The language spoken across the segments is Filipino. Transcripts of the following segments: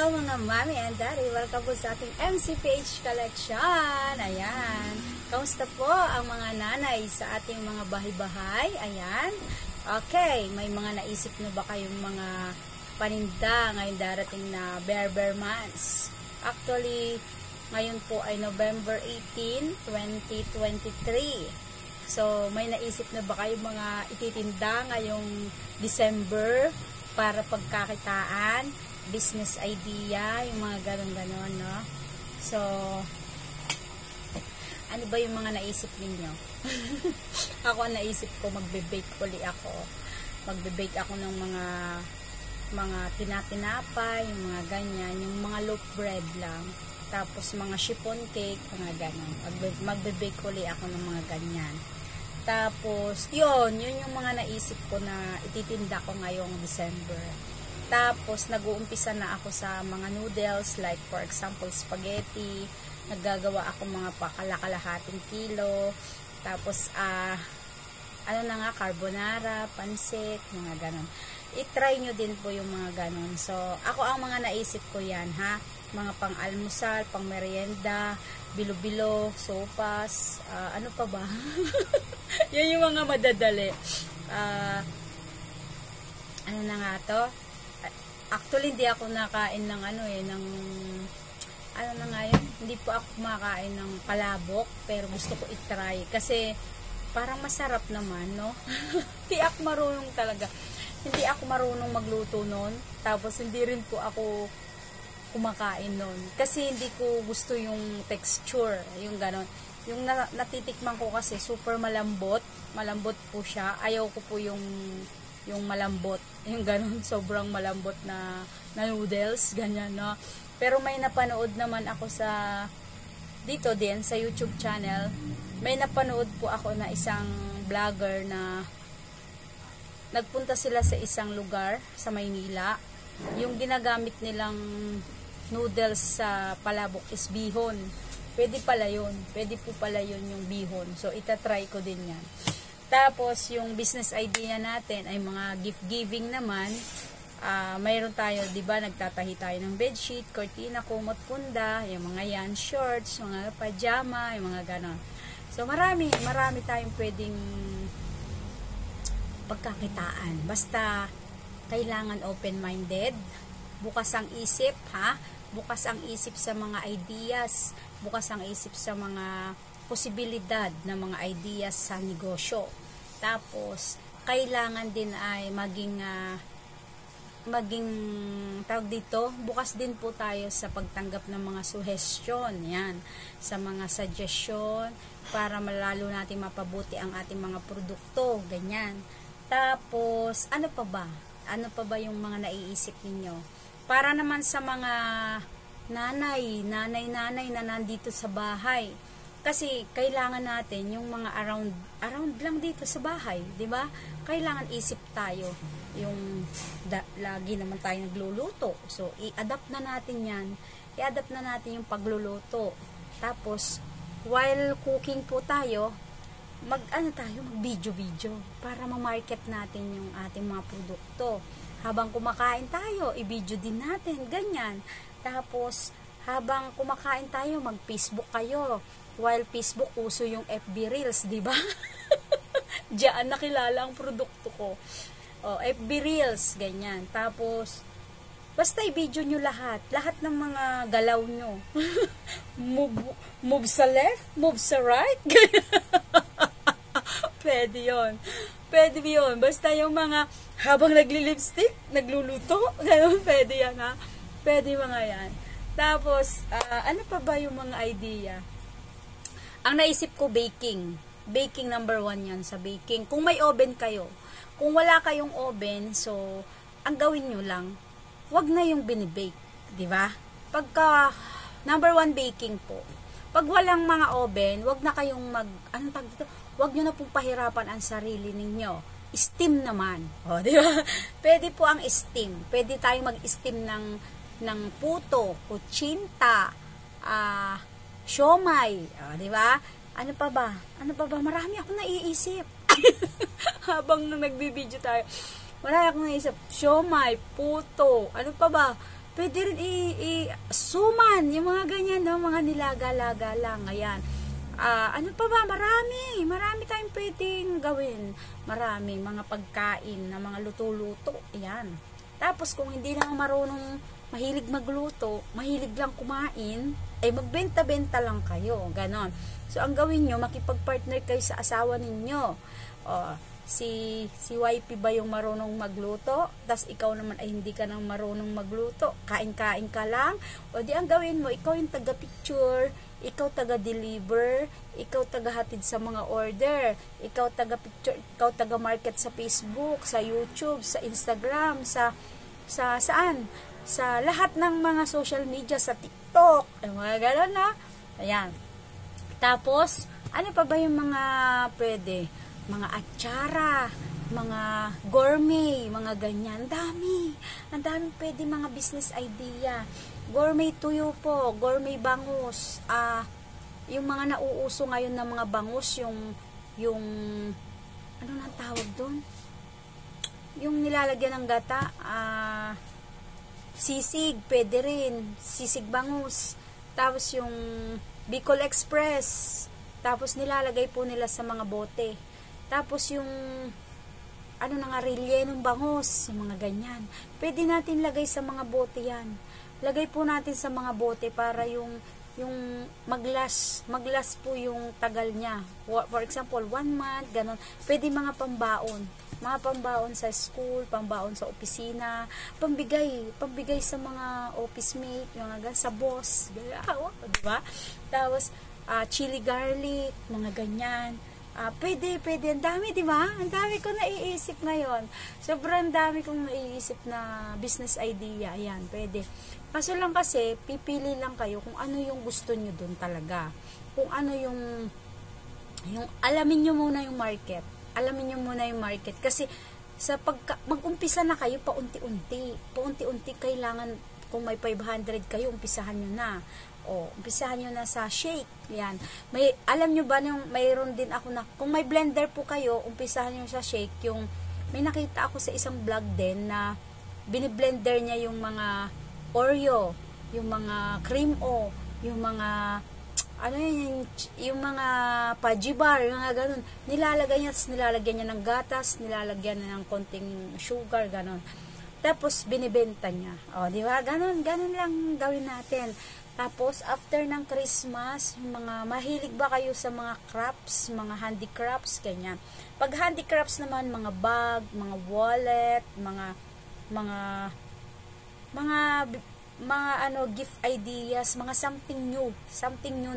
Hello mga mami and daddy, welcome po sa ating MCPH Collection. Ayan, kamusta po ang mga nanay sa ating mga bahay-bahay? Ayan, okay, may mga naisip na ba kayong mga paninda ngayon darating na Bear months? Actually, ngayon po ay November 18, 2023. So, may naisip na ba kayong mga ititinda ngayong December para pagkakitaan? Business idea, yung mga ganon-ganon, no? So, ano ba yung mga naisip ninyo? Ako, naisip ko, magbe-bake uli ako. Magbe-bake ako ng mga tinatinapay, yung mga ganyan, yung mga loaf bread lang. Tapos, mga chiffon cake, mga ganon. Magbe-bake uli ako ng mga ganyan. Tapos, yun yung mga naisip ko na ititinda ko ngayong December. Tapos, nag-uumpisa na ako sa mga noodles, like for example, spaghetti. Naggagawa ako mga pakalakalahating kilo. Tapos, carbonara, pansit, mga ganon. I-try nyo din po yung mga ganon. So, ako ang mga naisip ko yan, ha? Mga pang-almusal, pang-merienda, bilo-bilo, sopas, ano pa ba? Yan yung mga madadali. Ano na nga to? Actually, hindi ako nakain ng hindi po ako kumakain ng palabok, pero gusto ko i-try kasi parang masarap naman, no? Hindi ako marunong talaga. Hindi ako marunong magluto nun, tapos hindi rin po ako kumakain nun. Kasi hindi ko gusto yung texture, yung ganon. Yung natitikman ko kasi super malambot po siya. Ayaw ko po yung malambot, yung ganun, sobrang malambot na noodles, ganyan, no? Pero may napanood naman ako dito din, sa YouTube channel, may napanood po ako na isang vlogger na nagpunta sila sa isang lugar sa Maynila. Yung ginagamit nilang noodles sa palabok is bihon. Pwede po pala yun yung bihon. So, itatry ko din yan. Tapos, yung business idea natin ay mga gift giving naman. Mayroon tayo, di ba, nagtatahi tayo ng bedsheet, cortina, kumot, punda, yung mga yan, shorts, mga pajama, yung mga ganon. So, marami tayong pwedeng pagkakitaan. Basta, kailangan open-minded, bukas ang isip, ha? Bukas ang isip sa mga ideas, bukas ang isip sa mga posibilidad ng mga ideas sa negosyo. Tapos, kailangan din ay maging tawag dito, bukas din po tayo sa pagtanggap ng mga suggestion, yan, sa mga suggestion, para malalo natin mapabuti ang ating mga produkto, ganyan. Tapos, ano pa ba yung mga naiisip ninyo? Para naman sa mga nanay na nandito sa bahay. Kasi kailangan natin yung mga around lang dito sa bahay, 'di ba? Kailangan isip tayo yung lagi naman tayo nagluluto. So i-adapt na natin 'yan. I-adapt na natin yung pagluluto. Tapos while cooking po tayo, mag-video para ma-market natin yung ating mga produkto. Habang kumakain tayo, i-video din natin, ganyan. Tapos habang kumakain tayo, mag-Facebook kayo. While Facebook, uso yung FB Reels, di ba? Diyan nakilala ang produkto ko. FB Reels, ganyan. Tapos, basta i-video nyo lahat. Lahat ng mga galaw nyo. move sa left, move sa right. Pwede yun. Basta yung mga habang nagli-lipstick, nagluluto, ganun, pwede yan, ha? Pwede mga yan. Tapos, ano pa ba yung mga idea? Ang naisip ko, baking. Baking number 1 yan sa baking. Kung may oven kayo. Kung wala kayong oven, so, ang gawin nyo lang, wag na yung binibake. Diba? Pagka, number 1 baking po. Pag walang mga oven, wag na kayong wag nyo na pong pahirapan ang sarili ninyo. Steam naman. Diba? Pwede po ang steam. Pwede tayong mag-steam ng puto, kutsinta, siomay, di ba? Ano pa ba? Marami akong naiisip. Habang nagbibideo tayo. Marami akong naiisip. Siomay, puto, ano pa ba? Pwede rin suman, yung mga ganyan, no? Mga nilaga-laga lang. Ayan. Ano pa ba? Marami tayong pwedeng gawin. Marami, mga pagkain na mga luto-luto. Ayan. Tapos kung hindi lang marunong mahilig magluto, mahilig lang kumain, ay magbenta-benta lang kayo. Ganon. So, ang gawin nyo, makipag-partner kayo sa asawa ninyo. Si YP ba yung marunong magluto? Tas ikaw naman ay hindi ka nang marunong magluto. Kain-kain ka lang. O di ang gawin mo, ikaw yung taga-picture, ikaw taga-deliver, ikaw taga-hatid sa mga order, ikaw taga-picture, ikaw taga-market sa Facebook, sa YouTube, sa Instagram, sa saan? Sa lahat ng mga social media, sa TikTok, mga gano'n na. Ayan. Tapos, ano pa ba yung mga pwede? Mga atsara, mga gourmet, mga ganyan. Ang daming pwede mga business idea. Gourmet tuyo po, gourmet bangus. Yung mga nauuso ngayon na mga bangus, yung ano nang tawag doon? Yung nilalagyan ng gata, sisig, pwede rin. Sisig bangus. Tapos yung Bicol Express. Tapos nilalagay po nila sa mga bote. Tapos yung ano na nga, rellenong bangus, yung mga ganyan. Pwede natin lagay sa mga bote yan. Lagay po natin sa mga bote para yung maglas po yung tagal niya. For example, 1 month, ganun. Pwede mga pambaon. Mga pambaon sa school, pambaon sa opisina, pambigay sa mga office mate, mga ganun, sa boss. Diba? Tapos, chili garlic, mga ganyan. Pwede. Ang dami, di ba? Ang dami ko naiisip ngayon. Sobrang dami kong naiisip na business idea. Ayan, pwede. Kaso lang kasi, pipili lang kayo kung ano yung gusto nyo dun talaga. Kung ano yung alamin nyo muna yung market. Alamin nyo muna yung market. Kasi, mag-umpisa na kayo paunti-unti. Paunti-unti kailangan, kung may 500 kayo, umpisahan nyo na. Umpisahan nyo na sa shake. Yan. Alam nyo ba, mayroon din ako na, kung may blender po kayo, umpisahan nyo sa shake. May nakita ako sa isang vlog din na biniblender niya yung mga Oreo, yung mga cream yung mga yung mga pajibar, yung mga ganun. Nilalagyan niya ng gatas, nilalagyan niya ng konting sugar, ganun. Tapos binibenta niya. Di ba? Ganun lang gawin natin. Tapos, after ng Christmas, mga mahilig ba kayo sa mga crafts, mga handicrafts, ganyan. Pag handicrafts naman, mga bag, mga wallet, mga gift ideas, mga something new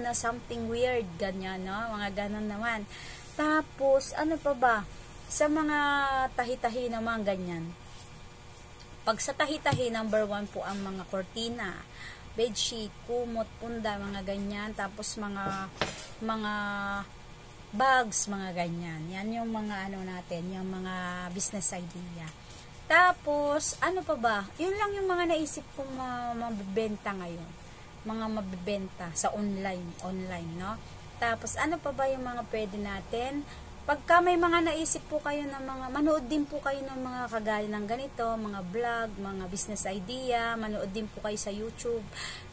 na something weird, ganyan, no? Mga ganon naman. Tapos, ano pa ba? Sa mga tahi-tahi naman, ganyan. Pag sa tahi-tahi, number 1 po ang mga kortina, bedsheet, kumot, punda, mga ganyan. Tapos mga bags, mga ganyan. Yan yung mga natin, yung mga business idea. Tapos, ano pa ba? Yun lang yung mga naisip kong mabibenta ngayon. Mga mabibenta sa online, no? Tapos, ano pa ba yung mga pwede natin? Pagka may mga naisip po kayo ng manood din po kayo ng mga kagaya ng ganito, mga vlog, mga business idea, manood din po kayo sa YouTube,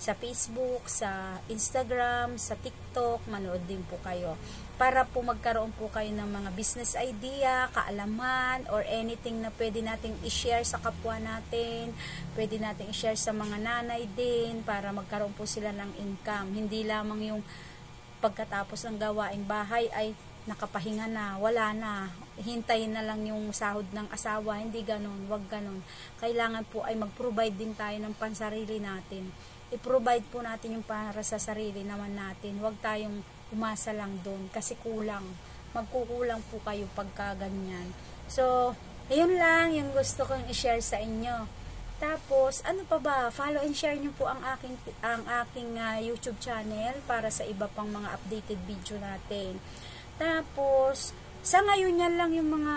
sa Facebook, sa Instagram, sa TikTok, manood din po kayo. Para po magkaroon po kayo ng mga business idea, kaalaman, or anything na pwede nating i-share sa kapwa natin, pwede nating i-share sa mga nanay din, para magkaroon po sila ng income. Hindi lamang yung pagkatapos ng gawaing bahay ay nakapahinga na, wala na, hintayin na lang yung sahod ng asawa. Hindi ganun, wag ganun. Kailangan po ay mag-provide din tayo ng pansarili natin. I-provide po natin yung para sa sarili naman natin. Wag tayong umasa lang doon kasi kulang. Magkukulang po kayo pagka ganyan. So, ayun lang yung gusto kong i-share sa inyo. Tapos, ano pa ba? Follow and share nyo po ang aking YouTube channel para sa iba pang mga updated video natin. Tapos, sa ngayon yan lang yung mga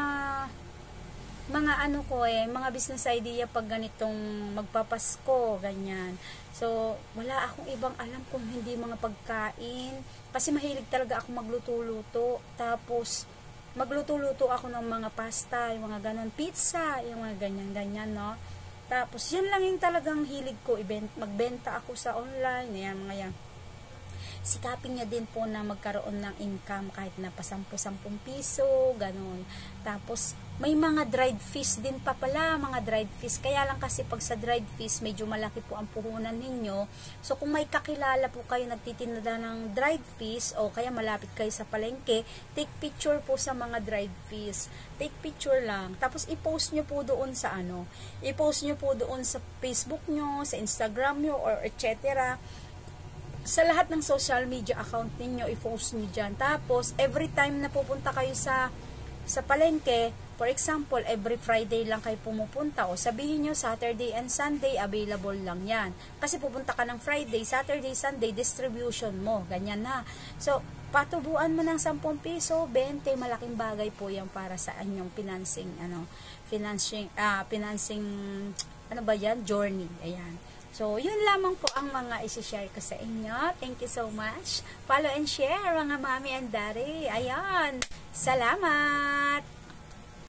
mga business idea pag ganitong magpapasko, ganyan. So, wala akong ibang alam kung hindi mga pagkain. Kasi mahilig talaga ako magluto-luto. Tapos, magluto-luto ako ng mga pasta, yung mga ganon, pizza, yung mga ganyan-ganyan, no? Tapos, yan lang yung talagang hilig ko, magbenta ako sa online, ayan, mga yan. Sikapin niya din po na magkaroon ng income kahit na pa 10-10 piso, ganun. Tapos, may mga dried fish din pa pala, mga dried fish. Kaya lang kasi pag sa dried fish, medyo malaki po ang puhunan ninyo. So, kung may kakilala po kayo nagtitinda ng dried fish o kaya malapit kayo sa palengke, take picture po sa mga dried fish. Take picture lang. Tapos, i-post nyo po doon sa i-post nyo po doon sa Facebook nyo, sa Instagram nyo, or etc. Sa lahat ng social media account ninyo, i-post nyo dyan. Tapos, every time na pupunta kayo sa palengke, for example, every Friday lang kayo pumupunta, o sabihin nyo, Saturday and Sunday, available lang yan. Kasi pupunta ka ng Friday, Saturday, Sunday, distribution mo. Ganyan na. So, patubuan mo ng 10 piso, 20, malaking bagay po yan para sa inyong financing, journey. Ayan. So, yun lamang po ang mga isi-share ko sa inyo. Thank you so much. Follow and share, mga mami and daddy. Ayan. Salamat!